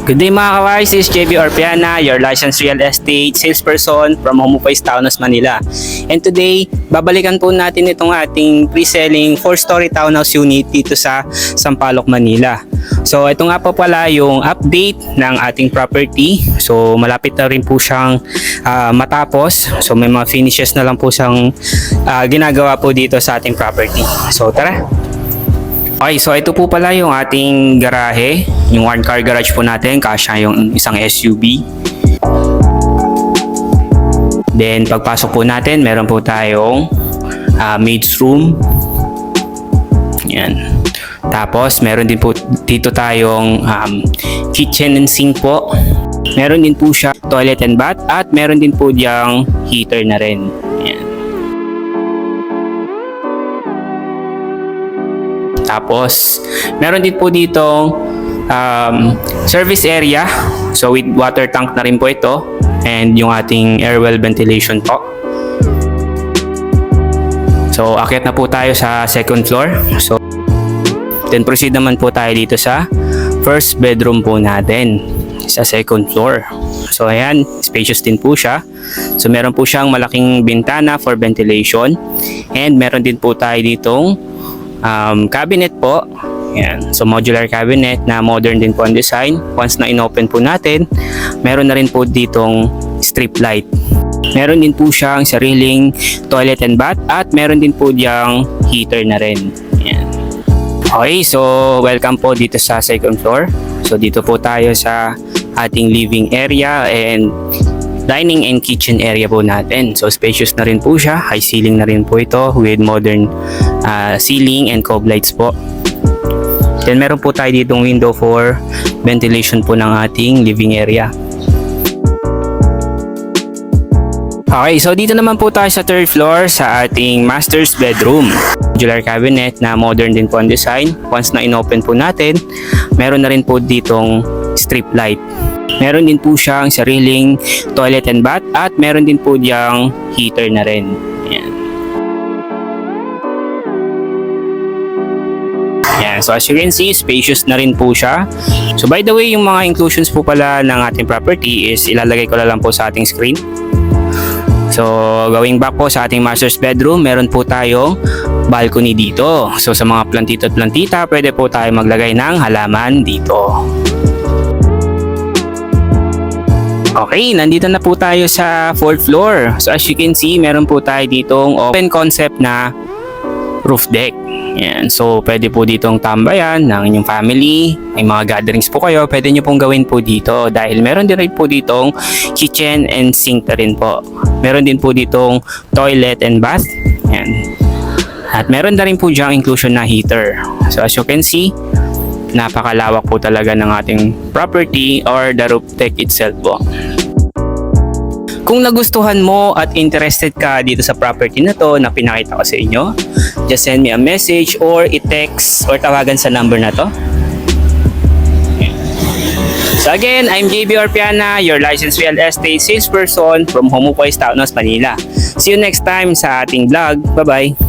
Good day mga kawais, this is JB Orpiana, your licensed real estate salesperson from Homopois, Taonas, Manila. And today, babalikan po natin itong ating pre-selling 4-story townhouse unit dito sa Sampaloc, Manila. So ito nga po pala yung update ng ating property. So malapit na rin po siyang matapos. So may mga finishes na lang po siyang ginagawa po dito sa ating property. So tara! Okay, so ito po pala yung ating garahe. Yung one car garage po natin, kasya yung isang SUV. Then pagpasok po natin, meron po tayong maid's room. Yan. Tapos meron din po dito tayong kitchen and sink po. Meron din po siya toilet and bath at meron din po diyang heater na rin. Yan. Tapos, meron din po ditong service area. So, with water tank na rin po ito. And yung ating air well ventilation po. So, akyat na po tayo sa second floor. So, then proceed naman po tayo dito sa first bedroom po natin. Sa second floor. So, ayan. Spacious din po siya. So, meron po siyang malaking bintana for ventilation. And meron din po tayo ditong cabinet po. Yan. So modular cabinet na modern din po ang design. Once na inopen po natin, meron na rin po ditong strip light. Meron din po siyang sariling toilet and bath at meron din po diyang heater na rin. Yan. Okay, so welcome po dito sa second floor. So dito po tayo sa ating living area and dining and kitchen area po natin. So spacious na rin po siya. High ceiling na rin po ito with modern ceiling and cove lights po. Then meron po tayo ditong window for ventilation po ng ating living area. Okay, so dito naman po tayo sa third floor sa ating master's bedroom. Modular cabinet na modern din po ang design. Once na inopen po natin, meron na rin po ditong strip light. Meron din po siyang sariling toilet and bath at meron din po diyang heater na rin. Ayan. Ayan. So as you can see, spacious na rin po siya. So by the way, yung mga inclusions po pala ng ating property is ilalagay ko na lang po sa ating screen. So going back po sa ating master's bedroom, meron po tayong balcony dito. So sa mga plantito at plantita, pwede po tayo maglagay ng halaman dito. Okay, nandito na po tayo sa 4th floor. So as you can see, meron po tayo ditong open concept na roof deck. Yan. So pwede po ditong tambayan ng inyong family. May mga gatherings po kayo, pwede nyo pong gawin po dito. Dahil meron din rin po ditong kitchen and sink na rin po. Meron din po ditong toilet and bath. Yan. At meron na rin po diyang inclusion na heater. So as you can see, napakalawak po talaga ng ating property or the roof deck itself po. Kung nagustuhan mo at interested ka dito sa property na to na pinakita ko sa inyo, just send me a message or i-text or tawagan sa number na to. So again, I'm JB Orpiana, your licensed real estate salesperson from Homopois, Taonas, Manila. See you next time sa ating vlog. Bye-bye!